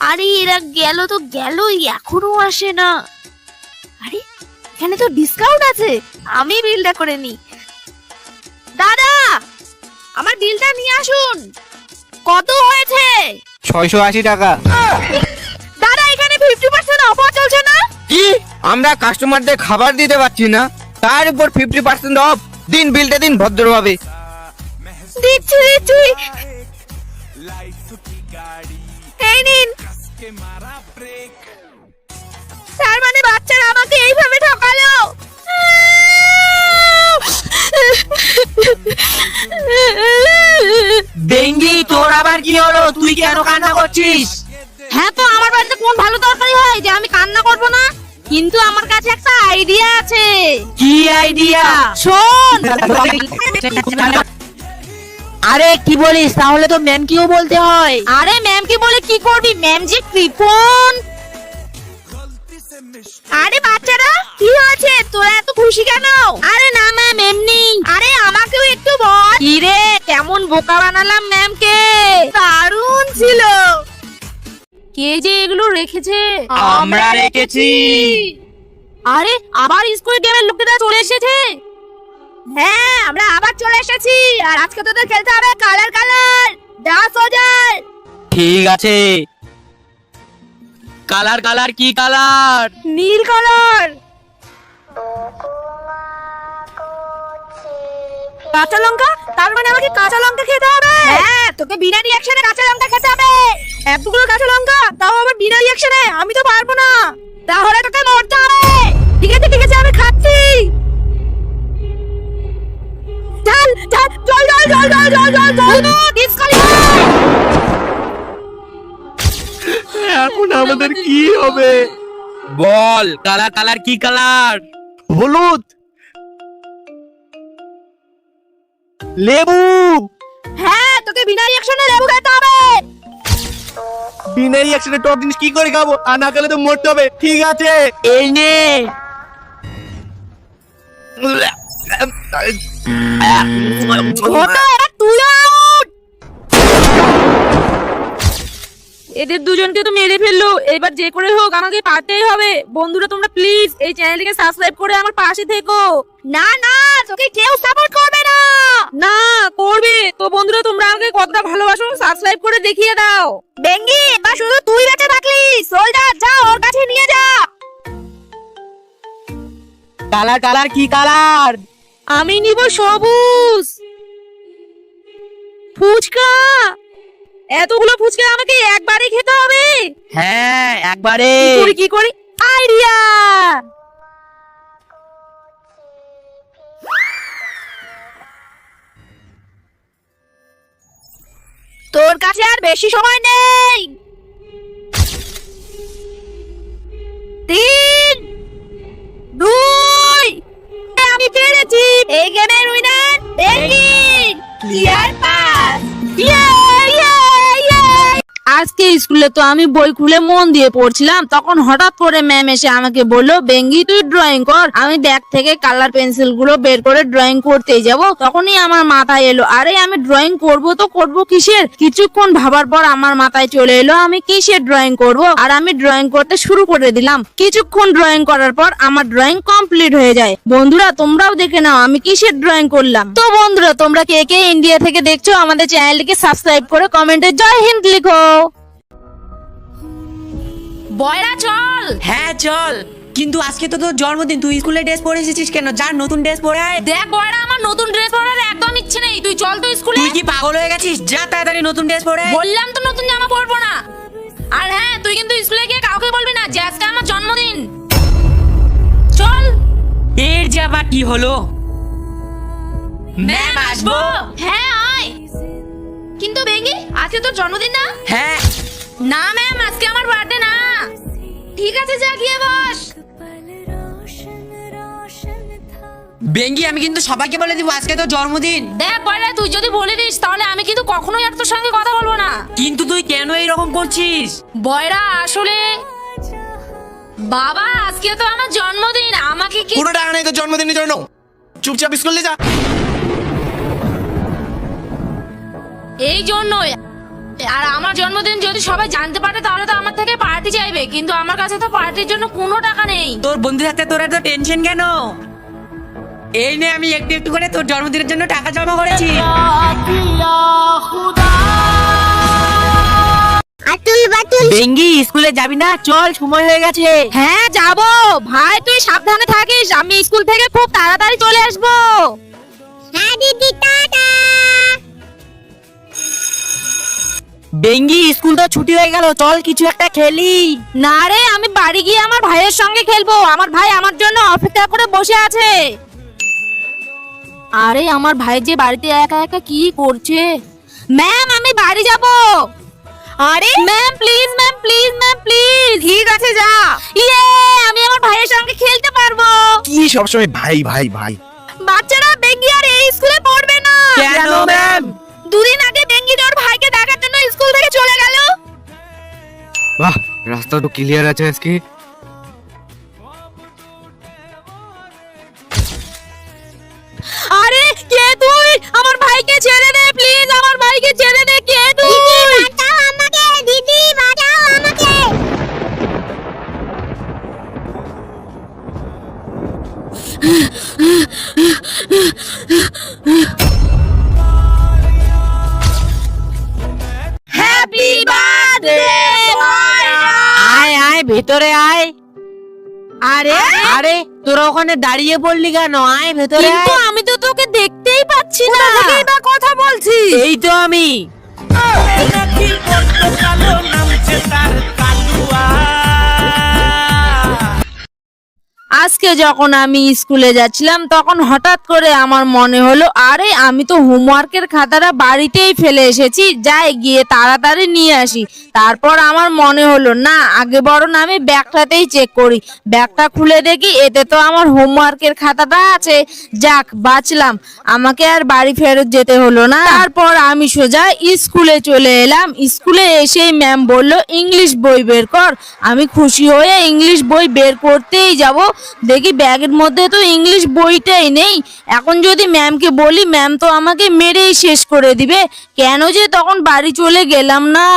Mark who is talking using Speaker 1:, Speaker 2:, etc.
Speaker 1: আরে এরা গেল তো গেলই, এখনো আসে না। আরে এখানে তো ডিসকাউন্ট আছে, আমি বিলটা করে নি। দাদা, আমার বিলটা নিয়ে আসুন। কত হয়েছে?
Speaker 2: 680 টাকা।
Speaker 1: দাদা, এখানে 50% অফার চলছে না?
Speaker 2: কি? আমরা কাস্টমারদের খাবার দিতে পারছি না, তার উপর 50% অফ? দিন বিলটা দিন ভদ্রভাবে।
Speaker 1: দিচ্ছি দিচ্ছি, এই নিন। তার মানে বাচ্চারা আমাকে এইভাবে ঠকালো।
Speaker 2: ডেঙ্গি, তোর আবার কি হলো? তুই কেন কান্না করছিস?
Speaker 1: হ্যাঁ, তো আমার বাড়িতে কোন ভালো তরকারি হয় যে আমি কান্না করব না? কিন্তু আমার কাছে একটা আইডিয়া আছে।
Speaker 2: কি আইডিয়া?
Speaker 1: শোন।
Speaker 2: আরে কি বলিস? তাহলে তো ম্যামকেও বলতে হয়।
Speaker 1: আরে ম্যাম কি বলে কি করবি? ম্যাম যে কৃপণ। আরে বাচ্চারা, কি হয়েছে? তোরা এত খুশি কেন? আরে না ম্যাম, এমনি। আরে আমাকেও একটু বল। কি রে, কেমন বোকা বানালাম ম্যামকে? দারুণ ছিল। কে যে এগুলো রেখেছে?
Speaker 2: আমরা রেখেছি।
Speaker 1: আরে আবার স্কুল গেমের লোকেরা চলে এসেছে। হ্যাঁ, আমরা আবার চলে এসেছি। আর আজকে তোদের খেলতে হবে কালার কালার। যা সোজার।
Speaker 2: ঠিক আছে। কালার কালার কি কালার?
Speaker 1: নীল কালার। কাঁচা লঙ্কা? তার মানে আমাকে কাঁচা লঙ্কা খেতে হবে? হ্যাঁ, তোকে বিনা রিঅ্যাকশনে কাঁচা লঙ্কা খেতে হবে। এতগুলো কাঁচা লঙ্কা, তাও আবার বিনা রিঅ্যাকশনে? আমি তো পারবো না। তাহলে তোকে মরতে হবে। ঠিক আছে ঠিক আছে, আমি খাচ্ছি। চল চল চল চল চল চল চল চল চল। ডিসকালিফাই।
Speaker 2: এখন আমাদের কি হবে? বল, কালার কালার কি কালার? হলুদ। লেবু।
Speaker 1: হ্যাঁ, তোকে বিনা রিঅ্যাকশনে লেবু খেতে হবে।
Speaker 2: বিনা রিঅ্যাকশনে টক জিনিস কি করে খাবো? আর না খেলে তো মরতে হবে। ঠিক আছে, এই নে।
Speaker 1: ঘটা, এবার তুই আউট। এদের দুজনকে তো মেরে ফেললো। এবার যে করে হোক আমাকে পারতেই হবে। বন্ধুরা, তোমরা প্লিজ এই চ্যানেলটিকে সাবস্ক্রাইব করে আমার পাশে থেকো। না না, তোকে কেউ সাপোর্ট করবে না। না করবে তো। বন্ধুরা, তোমরা আমাকে কতটা ভালোবাসো সাবস্ক্রাইব করে দেখিয়ে দাও। ডেঙ্গি, বা শুধু তুই বেঁচে থাকলি। সোল্ডার, যা ওর কাছে নিয়ে যা।
Speaker 2: কালার কালার কি কালার?
Speaker 1: আমি নিব সবুজ। ফুচকা। এতগুলো ফুচকা আমাকে একবারে খেতে হবে?
Speaker 2: হ্যাঁ, একবারে।
Speaker 1: কি করি? আইডিয়া। তোর কাছে আর বেশি সময় নেই। 3, 2, আমি পেরেছি। এই গেমের উইনার ডেঙ্গি। Clear pass. আজকে স্কুলে তো আমি বই খুলে মন দিয়ে পড়ছিলাম, তখন হঠাৎ করে ম্যাম এসে আমাকে বললো, বেঙ্গি তুই ড্রয়িং কর। আমি ব্যাগ থেকে কালার পেন্সিল গুলো বের করে ড্রয়িং করতে যাব। তখনই আমার মাথায় এলো, আরে আমি ড্রয়িং করব তো করব কিসের? কিছুক্ষণ ভাবার পর আমার মাথায় চলে এলো আমি কিসের ড্রয়িং করব। আর আমি ড্রয়িং করতে শুরু করে দিলাম। কিছুক্ষণ ড্রয়িং করার পর আমার ড্রয়িং কমপ্লিট হয়ে যায়। বন্ধুরা, তোমরাও দেখে নাও আমি কিসের ড্রয়িং করলাম। তো বন্ধুরা, তোমরা কে কে ইন্ডিয়া থেকে দেখছো আমাদের চ্যানেলটিকে সাবস্ক্রাইব করে কমেন্টে জয় হিন্দ লিখো। বয়রা চল।
Speaker 3: হ্যাঁ চল, কিন্তু আজকে তো তোর জন্মদিন, তুই স্কুলে ড্রেস পরে এসেছিস কেন? যা নতুন ড্রেস পরে আয়।
Speaker 1: দেখ বয়রা, আমার নতুন ড্রেস পরার একদম ইচ্ছে নেই। তুই চল তো স্কুলে।
Speaker 3: তুই কি পাগল হয়ে গেছিস? যা তাড়াতাড়ি নতুন ড্রেস পরে আয়।
Speaker 1: বললাম তো নতুন জামা পরবো না। আর হ্যাঁ, তুই কিন্তু স্কুলে গিয়ে কাউকে বলবি না যে আজকে আমার জন্মদিন। চল।
Speaker 3: এর যাবা কি হলো?
Speaker 1: ম্যাম আসবো? হ্যাঁ আয়। কিন্তু বেঙ্গি, আজকে তোর জন্মদিন না?
Speaker 3: হ্যাঁ।
Speaker 1: না ম্যাম, আজকে আমার বার্থডে না। ঠিক আছে, যা গিয়ে বস।
Speaker 3: বেঙ্গি, আমি কিন্তু সবাইকে বলে দিব আজকে তোর জন্মদিন।
Speaker 1: দেখ বয়রা, তুই যদি বলে দিস তাহলে আমি কিন্তু কখনোই আর তোর সঙ্গে কথা বলবো না।
Speaker 3: কিন্তু তুই কেন এইরকম করছিস?
Speaker 1: বয়রা, আসলে বাবা আজকে তো আমার জন্মদিন, আমাকে কি
Speaker 4: কোনো টাকা নেই তোর জন্মদিনের জন্য। চুপচাপ স্কুলে যা।
Speaker 1: এই জন্যই আর আমার জন্মদিন যদি সবাই জানতে পারে তাহলে তো আমার থেকে পার্টি চাইবে, কিন্তু আমার কাছে তো পার্টির জন্য কোনো টাকা নেই।
Speaker 3: তোর বন্ধুর হাতে তোর এত টেনশন কেন? এই নে আমি একটু একটু করে তোর জন্মদিনের জন্য টাকা জমা করেছি। বেঙ্গি স্কুলে যাবি না? চল, সময় হয়ে গেছে।
Speaker 1: হ্যাঁ যাবো ভাই, তুই সাবধানে থাকিস, আমি স্কুল থেকে খুব তাড়াতাড়ি চলে আসবো।
Speaker 5: হ্যাঁ দিদি, টাটা।
Speaker 3: বেঙ্গি স্কুল তো ছুটি হয়ে গেল, চল কিছু একটা খেলি।
Speaker 1: না রে, আমি বাড়ি গিয়ে আমার ভাইয়ের সঙ্গে খেলবো, আমার ভাই আমার জন্য অপেক্ষা করে বসে আছে। আরে আমার ভাই যে বাড়িতে একা একা কি করছে? ম্যাম আমি বাড়ি যাব। আরে ma'am please, ma'am please, ma'am please. ঠিক আছে যা। ইয়ে, আমি আমার ভাইয়ের সঙ্গে খেলতে পারবো।
Speaker 4: কি সবসময় ভাই ভাই ভাই?
Speaker 1: বাচ্চারা বেঙ্গি আর এই স্কুলে পড়বে না।
Speaker 3: কেন ম্যাম?
Speaker 1: দুদিন আগে বেঙ্গি ওর ভাইকে দেখার জন্য স্কুল থেকে চলে গেল।
Speaker 2: বাহ, রাস্তা তো ক্লিয়ার আছে আজকে।
Speaker 1: আরে কে তুই? আমার ভাইকে ছেড়ে দে প্লিজ, আমার ভাইকে ছেড়ে দে। কে তুই?
Speaker 5: বাঁচাও আমাকে, দিদি বাঁচাও আমাকে।
Speaker 1: Happy birthday.
Speaker 3: আয় আয় ভেতরে আয়।
Speaker 1: আরে
Speaker 3: আরে তোরা ওখানে দাঁড়িয়ে পড়লি কেন? আয় ভেতরে
Speaker 1: কিন্তু
Speaker 3: আয়।
Speaker 1: আমি তো তোকে দেখতেই পাচ্ছি না। বা কথা বলছি।
Speaker 3: এই তো আমি।
Speaker 1: আজকে যখন আমি স্কুলে যাচ্ছিলাম তখন হঠাৎ করে আমার মনে হলো, আরে আমি তো হোমওয়ার্কের খাতাটা বাড়িতেই ফেলে এসেছি, যাই গিয়ে তাড়াতাড়ি নিয়ে আসি। তারপর আমার মনে হলো না, আগে বরং আমি ব্যাগটাতেই চেক করি। ব্যাগটা খুলে দেখি এতে তো আমার হোমওয়ার্কের খাতাটা আছে। যাক বাঁচলাম, আমাকে আর বাড়ি ফেরত যেতে হলো না। তারপর আমি সোজা স্কুলে চলে এলাম। স্কুলে এসেই ম্যাম বলল ইংলিশ বই বের কর। আমি খুশি হয়ে ইংলিশ বই বের করতেই যাব, দেখি ব্যাগের মধ্যে তো ইংলিশ বইটাই নেই। এখন যদি ম্যামকে বলি, ম্যাম তো আমাকে মেরেই শেষ করে দিবে। কেন যে তখন বাড়ি চলে গেলাম না।